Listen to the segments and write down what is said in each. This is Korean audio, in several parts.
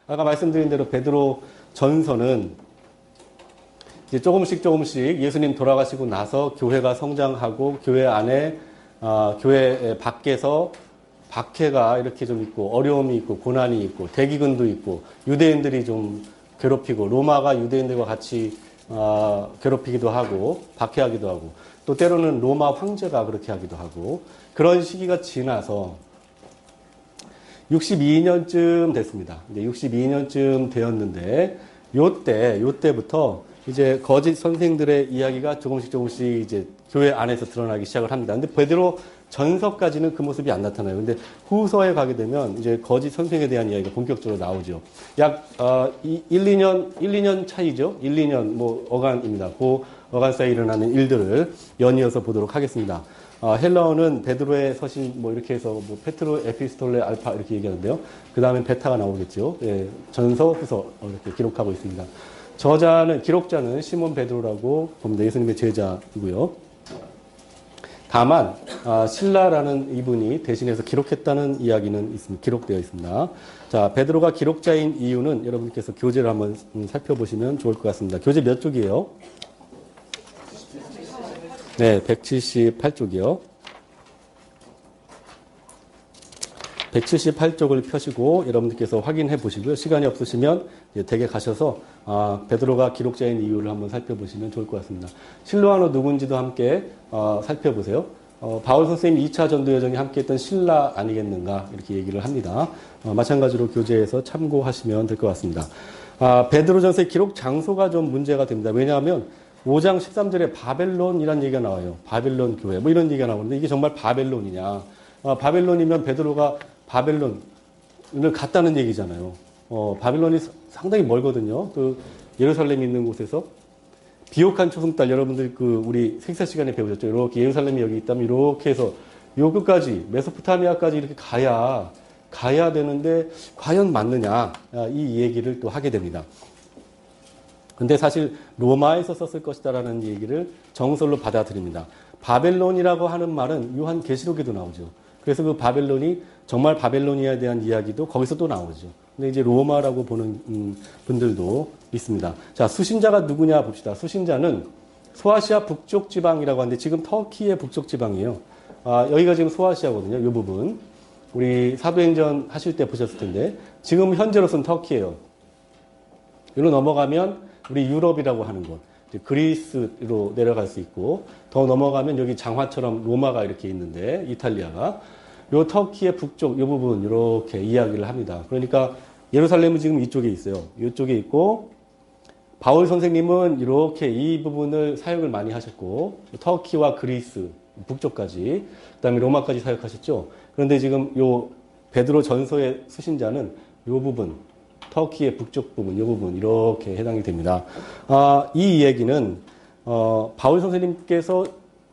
아까 말씀드린 대로 베드로 전서는 이제 조금씩 예수님 돌아가시고 나서 교회가 성장하고 교회 안에, 교회 밖에서 박해가 이렇게 좀 있고 어려움이 있고 고난이 있고 대기근도 있고 유대인들이 좀 괴롭히고 로마가 유대인들과 같이 괴롭히기도 하고 박해하기도 하고 또 때로는 로마 황제가 그렇게 하기도 하고 그런 시기가 지나서 62년쯤 됐습니다. 이제 62년쯤 되었는데 요때부터 이제 거짓 선생들의 이야기가 조금씩 이제 교회 안에서 드러나기 시작을 합니다. 근데 베드로 전서까지는 그 모습이 안 나타나요. 근데 후서에 가게 되면 이제 거짓 선생에 대한 이야기가 본격적으로 나오죠. 약 1, 2년 차이죠. 1, 2년 뭐 어간입니다. 그 어간 사이에 일어나는 일들을 연이어서 보도록 하겠습니다. 헬라어는 베드로의 서신 뭐 이렇게 해서 뭐 페트로 에피스톨레 알파 이렇게 얘기하는데요. 그 다음에 베타가 나오겠죠. 예, 전서, 후서 이렇게 기록하고 있습니다. 기록자는 시몬 베드로라고 봅니다. 예수님의 제자이고요. 다만 실라라는 이분이 대신해서 기록했다는 이야기는 기록되어 있습니다. 자, 베드로가 기록자인 이유는 여러분께서 교재를 한번 살펴보시면 좋을 것 같습니다. 교재 몇 쪽이에요? 네, 178쪽이요. 178쪽을 펴시고 여러분들께서 확인해 보시고요. 시간이 없으시면 댁에 가셔서 베드로가 기록자인 이유를 한번 살펴보시면 좋을 것 같습니다. 실로아노 누군지도 함께 살펴보세요. 바울 선생님 2차 전도 여정에 함께했던 실라 아니겠는가 이렇게 얘기를 합니다. 마찬가지로 교재에서 참고하시면 될 것 같습니다. 베드로전서의 기록 장소가 좀 문제가 됩니다. 왜냐하면 5장 13절에 바벨론이라는 얘기가 나와요. 바벨론 교회 뭐 이런 얘기가 나오는데 이게 정말 바벨론이냐. 바벨론이면 베드로가 바벨론을 갔다는 얘기잖아요. 바벨론이 상당히 멀거든요. 그 예루살렘이 있는 곳에서 비옥한 초승달 여러분들 우리 생사 시간에 배우셨죠. 이렇게 예루살렘이 여기 있다면 이렇게 해서 요 끝까지 메소포타미아까지 이렇게 가야 되는데 과연 맞느냐 이 얘기를 또 하게 됩니다. 근데 사실 로마에서 썼을 것이다라는 얘기를 정설로 받아들입니다. 바벨론이라고 하는 말은 요한계시록에도 나오죠. 그래서 그 바벨론이 정말 바벨론이에 대한 이야기도 거기서 또 나오죠. 근데 이제 로마라고 보는 분들도 있습니다. 자, 수신자가 누구냐 봅시다. 수신자는 소아시아 북쪽 지방이라고 하는데 지금 터키의 북쪽 지방이에요. 여기가 지금 소아시아거든요. 이 부분. 우리 사도행전 하실 때 보셨을 텐데 지금 현재로서는 터키예요. 여기로 넘어가면 우리 유럽이라고 하는 곳. 그리스로 내려갈 수 있고 더 넘어가면 여기 장화처럼 로마가 이렇게 있는데 이탈리아가 요 터키의 북쪽 요 부분 이렇게 이야기를 합니다. 그러니까 예루살렘은 지금 이쪽에 있어요. 이쪽에 있고 바울 선생님은 이렇게 이 부분을 사역을 많이 하셨고 터키와 그리스 북쪽까지 그다음에 로마까지 사역하셨죠. 그런데 지금 요 베드로 전서의 수신자는 요 부분 터키의 북쪽 부분, 이 부분 이렇게 해당이 됩니다. 이 얘기는 바울 선생님께서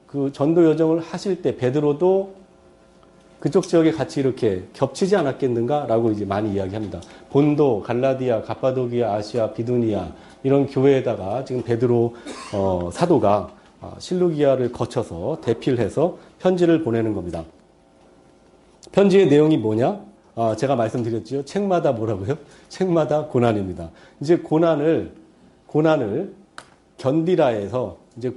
그 전도 여정을 하실 때 베드로도 그쪽 지역에 같이 이렇게 겹치지 않았겠는가라고 이제 많이 이야기합니다. 본도, 갈라디아, 갑바도기아, 아시아, 비두니아 이런 교회에다가 지금 베드로 사도가 실루기아를 거쳐서 대필해서 편지를 보내는 겁니다. 편지의 내용이 뭐냐? 제가 말씀드렸죠. 책마다 뭐라고요? 책마다 고난입니다. 이제 고난을 견디라 해서 이제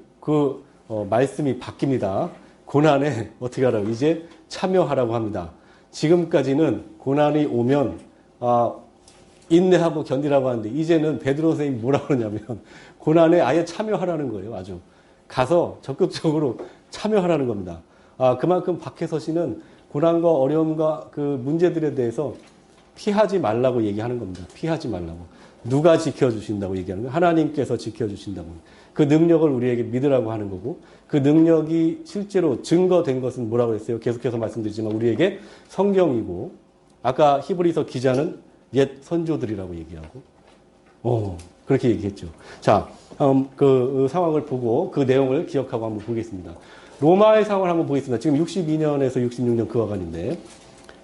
말씀이 바뀝니다. 고난에 어떻게 하라고? 이제 참여하라고 합니다. 지금까지는 고난이 오면 인내하고 견디라고 하는데 이제는 베드로 선생님이 뭐라고 그러냐면 고난에 아예 참여하라는 거예요. 아주 가서 적극적으로 참여하라는 겁니다. 그만큼 박해서 씨는 고난과 어려움과 그 문제들에 대해서 피하지 말라고 얘기하는 겁니다. 피하지 말라고. 누가 지켜주신다고 얘기하는 거예요? 하나님께서 지켜주신다고. 그 능력을 우리에게 믿으라고 하는 거고 그 능력이 실제로 증거된 것은 뭐라고 했어요? 계속해서 말씀드리지만 우리에게 성경이고 아까 히브리서 기자는 옛 선조들이라고 얘기하고 그렇게 얘기했죠. 자, 그 상황을 보고 그 내용을 기억하고 한번 보겠습니다. 로마의 상황을 한번 보겠습니다. 지금 62년에서 66년 그 와간인데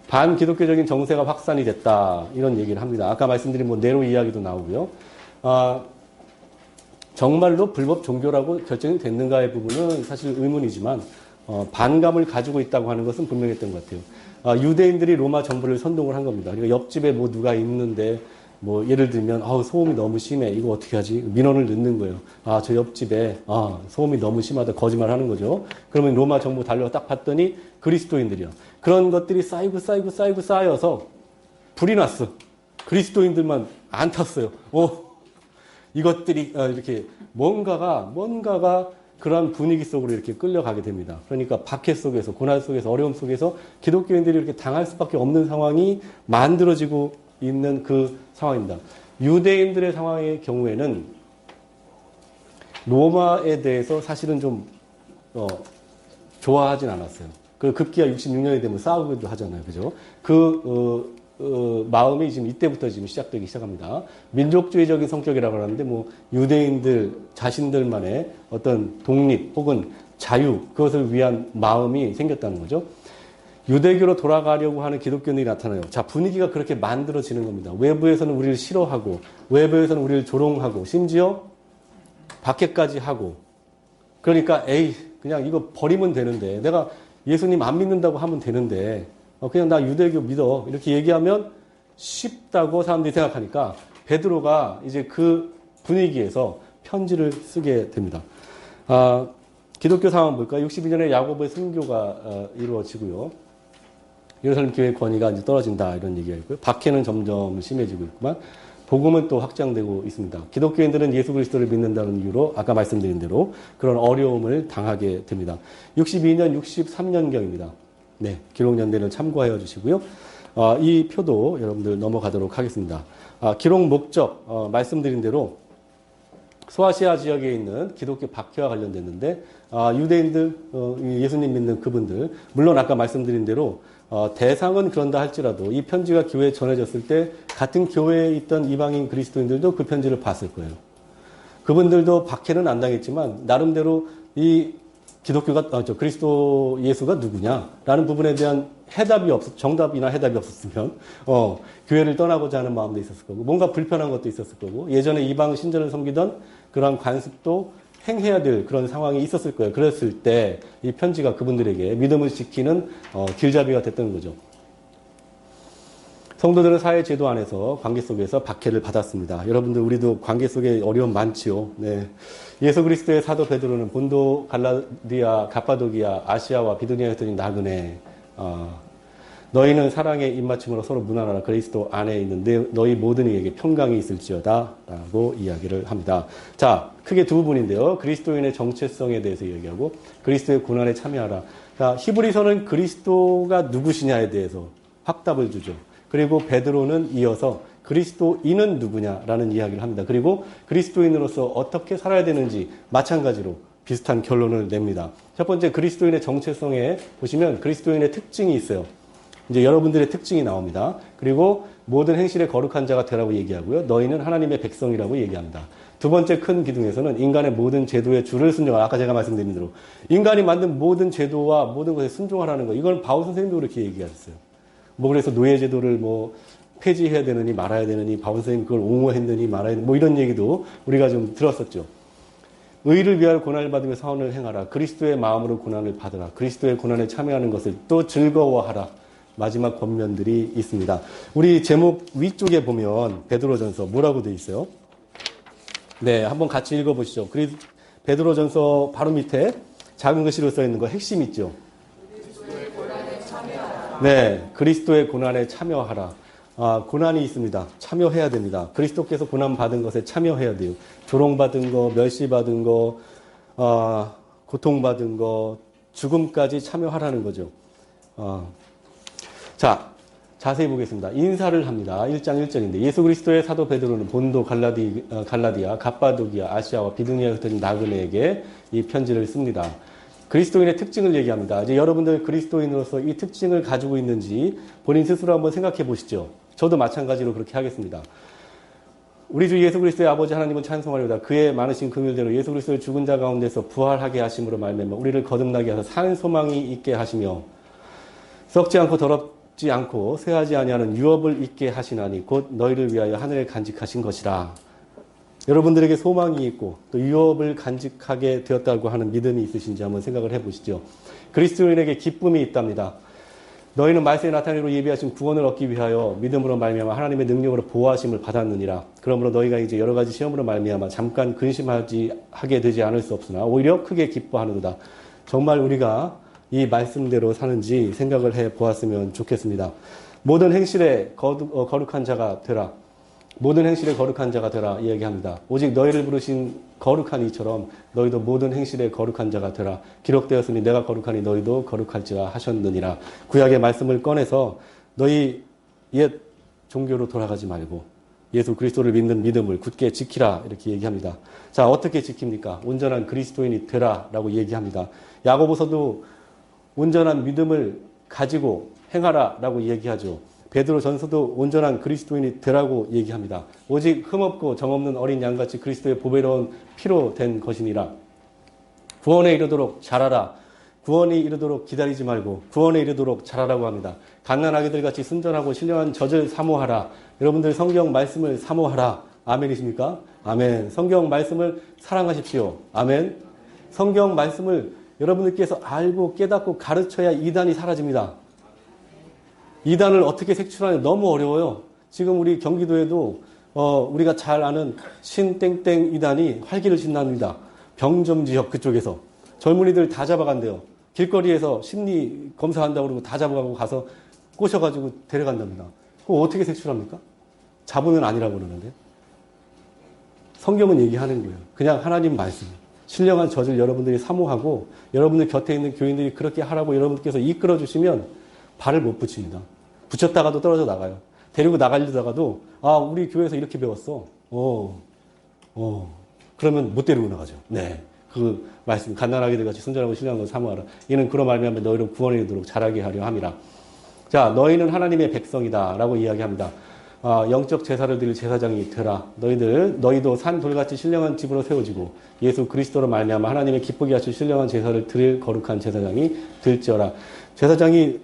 반기독교적인 정세가 확산이 됐다 이런 얘기를 합니다. 아까 말씀드린 뭐 네로 이야기도 나오고요. 정말로 불법 종교라고 결정이 됐는가의 부분은 사실 의문이지만 반감을 가지고 있다고 하는 것은 분명했던 것 같아요. 유대인들이 로마 정부를 선동을 한 겁니다. 그러니까 옆집에 뭐 누가 있는데 뭐 예를 들면 소음이 너무 심해. 이거 어떻게 하지? 민원을 넣는 거예요. 저 옆집에 소음이 너무 심하다. 거짓말 하는 거죠. 그러면 로마 정부 달려가 딱 봤더니 그리스도인들이요. 그런 것들이 쌓여서 불이 났어. 그리스도인들만 안 탔어요. 이것들이 이렇게 뭔가가 그런 분위기 속으로 이렇게 끌려가게 됩니다. 그러니까 박해 속에서, 고난 속에서, 어려움 속에서 기독교인들이 이렇게 당할 수밖에 없는 상황이 만들어지고 있는 그 상황입니다. 유대인들의 상황의 경우에는 로마에 대해서 사실은 좀 좋아하진 않았어요. 그 급기야 66년이 되면 싸우기도 하잖아요. 그죠? 마음이 지금 이때부터 지금 시작되기 시작합니다. 민족주의적인 성격이라고 하는데 뭐 유대인들 자신들만의 어떤 독립 혹은 자유 그것을 위한 마음이 생겼다는 거죠. 유대교로 돌아가려고 하는 기독교인들이 나타나요. 자, 분위기가 그렇게 만들어지는 겁니다. 외부에서는 우리를 싫어하고 외부에서는 우리를 조롱하고 심지어 박해까지 하고 그러니까 그냥 이거 버리면 되는데 내가 예수님 안 믿는다고 하면 되는데 그냥 나 유대교 믿어. 이렇게 얘기하면 쉽다고 사람들이 생각하니까 베드로가 이제 그 분위기에서 편지를 쓰게 됩니다. 기독교 상황 볼까요? 62년에 야고보의 순교가 이루어지고요. 예루살렘 교회의 권위가 이제 떨어진다 이런 얘기가 있고요. 박해는 점점 심해지고 있지만 복음은 또 확장되고 있습니다. 기독교인들은 예수 그리스도를 믿는다는 이유로 아까 말씀드린 대로 그런 어려움을 당하게 됩니다. 62년, 63년경입니다. 네, 기록 연대를 참고하여 주시고요. 이 표도 여러분들 넘어가도록 하겠습니다. 기록 목적 말씀드린 대로 소아시아 지역에 있는 기독교 박해와 관련됐는데 유대인들 예수님 믿는 그분들 물론 아까 말씀드린 대로 대상은 그런다 할지라도 이 편지가 교회에 전해졌을 때 같은 교회에 있던 이방인 그리스도인들도 그 편지를 봤을 거예요. 그분들도 박해는 안 당했지만 나름대로 이 기독교가 그리스도 예수가 누구냐라는 부분에 대한 정답이나 해답이 없었으면 교회를 떠나고자 하는 마음도 있었을 거고 뭔가 불편한 것도 있었을 거고 예전에 이방 신전을 섬기던 그런 관습도 행해야 될 그런 상황이 있었을 거예요. 그랬을 때 이 편지가 그분들에게 믿음을 지키는 길잡이가 됐던 거죠. 성도들은 사회 제도 안에서 관계 속에서 박해를 받았습니다. 여러분들 우리도 관계 속에 어려움 많지요. 네. 예수 그리스도의 사도 베드로는 본도, 갈라디아, 갑바도기아, 아시아와 비두니아에 있더니 나그네 너희는 사랑의 입맞춤으로 서로 무난하라. 그리스도 안에 있는데 너희 모든 이에게 평강이 있을지어다 라고 이야기를 합니다. 자, 크게 두 부분인데요. 그리스도인의 정체성에 대해서 이야기하고 그리스도의 고난에 참여하라. 자, 히브리서는 그리스도가 누구시냐에 대해서 확답을 주죠. 그리고 베드로는 이어서 그리스도인은 누구냐라는 이야기를 합니다. 그리고 그리스도인으로서 어떻게 살아야 되는지 마찬가지로 비슷한 결론을 냅니다. 첫 번째 그리스도인의 정체성에 보시면 그리스도인의 특징이 있어요. 이제 여러분들의 특징이 나옵니다. 그리고 모든 행실에 거룩한 자가 되라고 얘기하고요. 너희는 하나님의 백성이라고 얘기합니다. 두 번째 큰 기둥에서는 인간의 모든 제도의 주를 순종하라. 아까 제가 말씀드린 대로 인간이 만든 모든 제도와 모든 것에 순종하라는 거. 이건 바울 선생님도 그렇게 얘기하셨어요. 그래서 노예제도를 폐지해야 되느니 말아야 되느니 바울 선생님 그걸 옹호했느니 말아야 되느니 이런 얘기도 우리가 좀 들었었죠. 의를 위하여 고난을 받으며 선을 행하라. 그리스도의 마음으로 고난을 받으라. 그리스도의 고난에 참여하는 것을 또 즐거워하라. 마지막 권면들이 있습니다. 우리 제목 위쪽에 보면 베드로전서 뭐라고 되어 있어요? 네, 한번 같이 읽어보시죠. 베드로전서 바로 밑에 작은 글씨로 써 있는 거 핵심 있죠? 네, 그리스도의 고난에 참여하라. 고난이 있습니다. 참여해야 됩니다. 그리스도께서 고난받은 것에 참여해야 돼요. 조롱받은 거, 멸시받은 거, 고통받은 거, 죽음까지 참여하라는 거죠. 자, 자세히 보겠습니다. 인사를 합니다. 1장 1절인데 예수 그리스도의 사도 베드로는 본도, 갈라디아, 갑바도기아, 아시아와 비두니아에 흩어진 나그네에게 이 편지를 씁니다. 그리스도인의 특징을 얘기합니다. 이제 여러분들 그리스도인으로서 이 특징을 가지고 있는지 본인 스스로 한번 생각해 보시죠. 저도 마찬가지로 그렇게 하겠습니다. 우리 주 예수 그리스도의 아버지 하나님은 찬송하리로다. 그의 많으신 긍휼대로 예수 그리스도를 죽은 자 가운데서 부활하게 하심으로 말미암아 우리를 거듭나게 하사 산 소망이 있게 하시며 썩지 않고 더럽지 않고 쇠하지 아니하는 유업을 있게 하시나니 곧 너희를 위하여 하늘에 간직하신 것이라. 여러분들에게 소망이 있고 또 유업을 간직하게 되었다고 하는 믿음이 있으신지 한번 생각을 해보시죠. 그리스도인에게 기쁨이 있답니다. 너희는 말세에 나타내로 예비하신 구원을 얻기 위하여 믿음으로 말미암아 하나님의 능력으로 보호하심을 받았느니라. 그러므로 너희가 이제 여러 가지 시험으로 말미암아 잠깐 하게 되지 않을 수 없으나 오히려 크게 기뻐하는도다. 정말 우리가 이 말씀대로 사는지 생각을 해 보았으면 좋겠습니다. 모든 행실에 거룩한 자가 되라. 모든 행실에 거룩한 자가 되라 이야기합니다. 오직 너희를 부르신 거룩한 이처럼 너희도 모든 행실에 거룩한 자가 되라. 기록되었으니 내가 거룩하니 너희도 거룩할지라 하셨느니라. 구약의 말씀을 꺼내서 너희 옛 종교로 돌아가지 말고 예수 그리스도를 믿는 믿음을 굳게 지키라 이렇게 얘기합니다. 자, 어떻게 지킵니까? 온전한 그리스도인이 되라라고 얘기합니다. 야고보서도 온전한 믿음을 가지고 행하라라고 얘기하죠. 베드로 전서도 온전한 그리스도인이 되라고 얘기합니다. 오직 흠없고 정없는 어린 양같이 그리스도의 보배로운 피로 된 것이니라. 구원에 이르도록 잘하라. 구원이 이르도록 기다리지 말고 구원에 이르도록 잘하라고 합니다. 갓난아기들 같이 순전하고 신령한 젖을 사모하라. 여러분들 성경 말씀을 사모하라. 아멘이십니까? 아멘. 성경 말씀을 사랑하십시오. 아멘. 성경 말씀을 여러분들께서 알고 깨닫고 가르쳐야 이단이 사라집니다. 이단을 어떻게 색출하냐 너무 어려워요. 지금 우리 경기도에도 우리가 잘 아는 신땡땡 이단이 활기를 신납니다. 병점지역 그쪽에서 젊은이들 다 잡아간대요. 길거리에서 심리 검사한다고 그러고 다 잡아가고 가서 꼬셔가지고 데려간답니다. 그거 어떻게 색출합니까? 잡으면 아니라고 그러는데. 성경은 얘기하는 거예요. 그냥 하나님 말씀. 신령한 젖을 여러분들이 사모하고 여러분들 곁에 있는 교인들이 그렇게 하라고 여러분께서 이끌어 주시면 발을 못 붙입니다. 붙였다가도 떨어져 나가요. 데리고 나가려다가도 우리 교회에서 이렇게 배웠어. 그러면 못 데리고 나가죠. 네. 그 말씀 갓난아기들 같이 순전하고 신령한 걸 사모하라. 이는 그로 말미암아 너희를 구원에 이르도록 자라게 하려 함이라. 자, 너희는 하나님의 백성이다라고 이야기합니다. 영적 제사를 드릴 제사장이 되라. 너희도 산 돌같이 신령한 집으로 세워지고 예수 그리스도로 말미암아 하나님의 기쁘게 하실 신령한 제사를 드릴 거룩한 제사장이 될지어라. 제사장이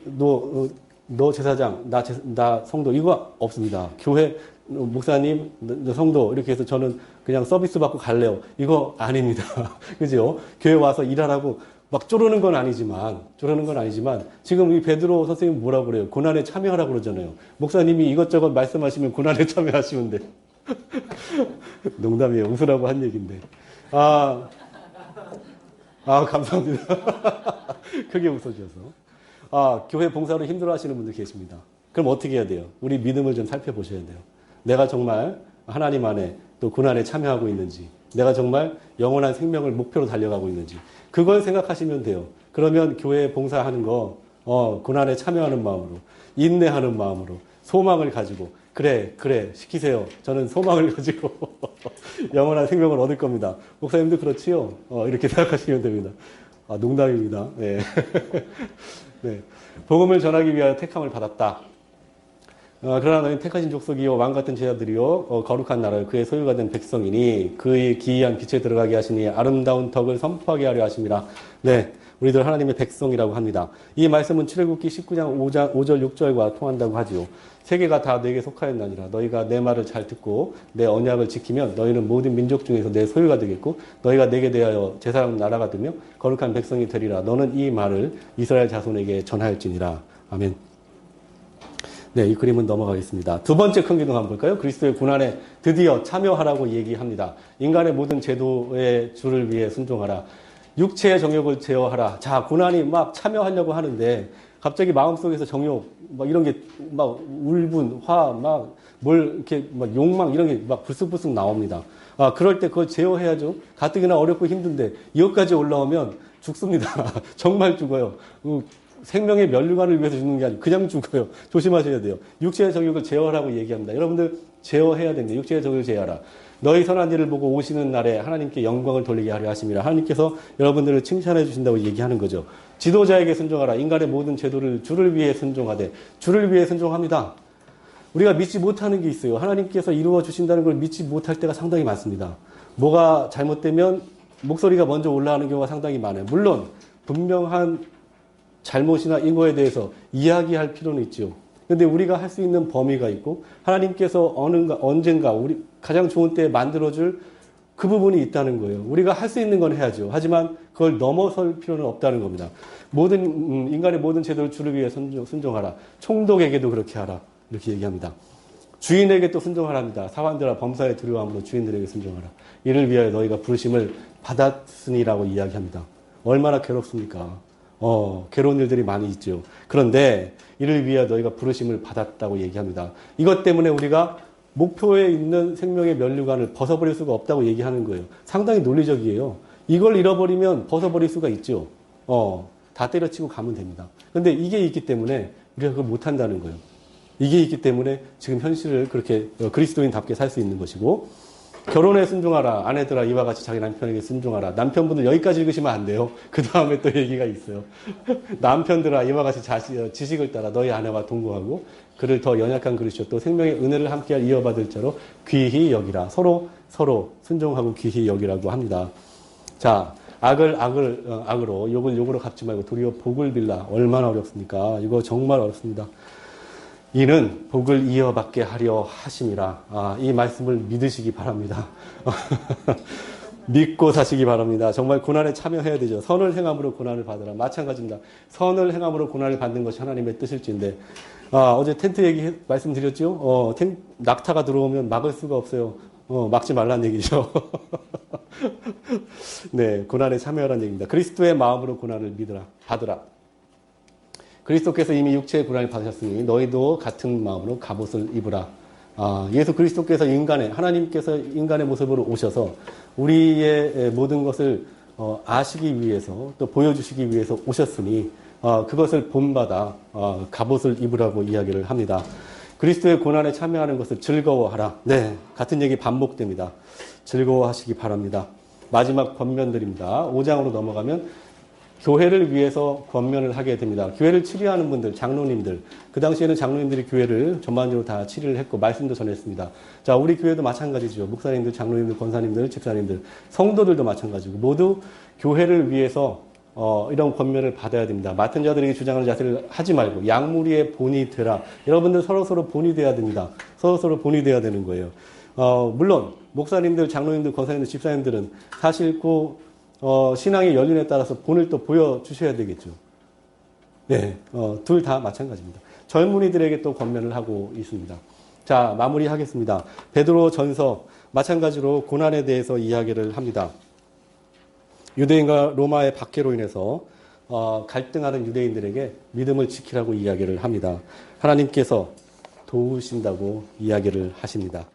너 제사장, 나 성도 이거 없습니다. 교회 목사님, 성도 이렇게 해서 저는 그냥 서비스 받고 갈래요. 이거 아닙니다. 그죠? 교회 와서 일하라고 막 쪼르는 건 아니지만 지금 이 베드로 선생님 뭐라고 그래요? 고난에 참여하라고 그러잖아요. 목사님이 이것저것 말씀하시면 고난에 참여하시면 돼. 농담이에요. 웃으라고 한 얘기인데. 감사합니다. 크게 웃어주셔서. 교회 봉사로 힘들어 하시는 분들 계십니다. 그럼 어떻게 해야 돼요? 우리 믿음을 좀 살펴보셔야 돼요. 내가 정말 하나님 안에 또 고난에 참여하고 있는지, 내가 정말 영원한 생명을 목표로 달려가고 있는지, 그걸 생각하시면 돼요. 그러면 교회 봉사하는 거, 고난에 참여하는 마음으로, 인내하는 마음으로, 소망을 가지고, 그래, 시키세요. 저는 소망을 가지고 영원한 생명을 얻을 겁니다. 목사님도 그렇지요? 이렇게 생각하시면 됩니다. 농담입니다. 네. 네. 복음을 전하기 위하여 택함을 받았다. 그러나 너희는 택하신 족속이요 왕 같은 제자들이요 거룩한 나라 그의 소유가 된 백성이니 그의 기이한 빛에 들어가게 하시니 아름다운 덕을 선포하게 하려 하심이라. 네, 우리들 하나님의 백성이라고 합니다. 이 말씀은 출애굽기 19장 5절 6절과 통한다고 하지요. 세계가 다 내게 속하였나니라. 너희가 내 말을 잘 듣고 내 언약을 지키면 너희는 모든 민족 중에서 내 소유가 되겠고 너희가 내게 대하여 제사장 나라가 되며 거룩한 백성이 되리라. 너는 이 말을 이스라엘 자손에게 전하였지니라. 아멘. 네, 이 그림은 넘어가겠습니다. 두 번째 큰 기둥 한번 볼까요? 그리스도의 고난에 드디어 참여하라고 얘기합니다. 인간의 모든 제도의 주를 위해 순종하라. 육체의 정욕을 제어하라. 자, 고난이 막 참여하려고 하는데 갑자기 마음속에서 정욕, 막 이런 게 막 울분, 화, 막 뭘 이렇게 막 욕망 이런 게 막 불쑥불쑥 나옵니다. 그럴 때 그걸 제어해야죠. 가뜩이나 어렵고 힘든데 이것까지 올라오면 죽습니다. 정말 죽어요. 생명의 면류관을 위해서 죽는 게 아니고 그냥 죽어요. 조심하셔야 돼요. 육체의 정욕을 제어하라고 얘기합니다. 여러분들 제어해야 됩니다. 육체의 정욕을 제어하라. 너희 선한 일을 보고 오시는 날에 하나님께 영광을 돌리게 하려 하심이라. 하나님께서 여러분들을 칭찬해 주신다고 얘기하는 거죠. 지도자에게 순종하라. 인간의 모든 제도를 주를 위해 순종하되 주를 위해 순종합니다. 우리가 믿지 못하는 게 있어요. 하나님께서 이루어 주신다는 걸 믿지 못할 때가 상당히 많습니다. 뭐가 잘못되면 목소리가 먼저 올라가는 경우가 상당히 많아요. 물론 분명한 잘못이나 인거에 대해서 이야기할 필요는 있죠. 그런데 우리가 할 수 있는 범위가 있고 하나님께서 언젠가 우리 가장 좋은 때에 만들어줄 그 부분이 있다는 거예요. 우리가 할 수 있는 건 해야죠. 하지만 그걸 넘어설 필요는 없다는 겁니다. 인간의 모든 제도를 주를 위해 순종하라. 총독에게도 그렇게 하라. 이렇게 얘기합니다. 주인에게 또 순종하랍니다. 사환들아 범사에 두려워함으로 주인들에게 순종하라. 이를 위하여 너희가 부르심을 받았으니라고 이야기합니다. 얼마나 괴롭습니까? 괴로운 일들이 많이 있죠. 그런데 이를 위하여 너희가 부르심을 받았다고 얘기합니다. 이것 때문에 우리가 목표에 있는 생명의 면류관을 벗어버릴 수가 없다고 얘기하는 거예요. 상당히 논리적이에요. 이걸 잃어버리면 벗어버릴 수가 있죠. 다 때려치고 가면 됩니다. 근데 이게 있기 때문에 우리가 그걸 못한다는 거예요. 이게 있기 때문에 지금 현실을 그렇게 그리스도인답게 살 수 있는 것이고, 결혼에 순종하라. 아내들아 이와 같이 자기 남편에게 순종하라. 남편분들 여기까지 읽으시면 안 돼요. 그 다음에 또 얘기가 있어요. 남편들아 이와 같이 지식을 따라 너희 아내와 동거하고 그를 더 연약한 그릇이요 또 생명의 은혜를 함께 이어받을 자로 귀히 여기라. 서로 순종하고 귀히 여기라고 합니다. 자, 악으로 욕을 욕으로 갚지 말고 도리어 복을 빌라. 얼마나 어렵습니까? 이거 정말 어렵습니다. 이는 복을 이어받게 하려 하심이라. 이 말씀을 믿으시기 바랍니다. 믿고 사시기 바랍니다. 정말 고난에 참여해야 되죠. 선을 행함으로 고난을 받으라. 마찬가지입니다. 선을 행함으로 고난을 받는 것이 하나님의 뜻일진데, 어제 텐트 얘기 말씀드렸죠? 낙타가 들어오면 막을 수가 없어요. 막지 말라는 얘기죠. 네, 고난에 참여하라는 얘기입니다. 그리스도의 마음으로 고난을 받으라. 그리스도께서 이미 육체의 고난을 받으셨으니 너희도 같은 마음으로 갑옷을 입으라. 예수 그리스도께서 하나님께서 인간의 모습으로 오셔서 우리의 모든 것을 아시기 위해서 또 보여주시기 위해서 오셨으니 그것을 본받아 갑옷을 입으라고 이야기를 합니다. 그리스도의 고난에 참여하는 것을 즐거워하라. 네, 같은 얘기 반복됩니다. 즐거워하시기 바랍니다. 마지막 권면들입니다. 5장으로 넘어가면 교회를 위해서 권면을 하게 됩니다. 교회를 치료하는 분들, 장로님들. 그 당시에는 장로님들이 교회를 전반적으로 다 치료를 했고 말씀도 전했습니다. 자, 우리 교회도 마찬가지죠. 목사님들, 장로님들, 권사님들, 집사님들, 성도들도 마찬가지고 모두 교회를 위해서 이런 권면을 받아야 됩니다. 맡은 자들에게 주장하는 자세를 하지 말고 양무리의 본이 되라. 여러분들 서로서로 본이 돼야 됩니다. 서로서로 본이 돼야 되는 거예요. 물론 목사님들, 장로님들, 권사님들, 집사님들은 사실 신앙의 연륜에 따라서 본을 또 보여주셔야 되겠죠. 네, 둘 다 마찬가지입니다. 젊은이들에게 또 권면을 하고 있습니다. 자, 마무리하겠습니다. 베드로 전서 마찬가지로 고난에 대해서 이야기를 합니다. 유대인과 로마의 박해로 인해서 갈등하는 유대인들에게 믿음을 지키라고 이야기를 합니다. 하나님께서 도우신다고 이야기를 하십니다.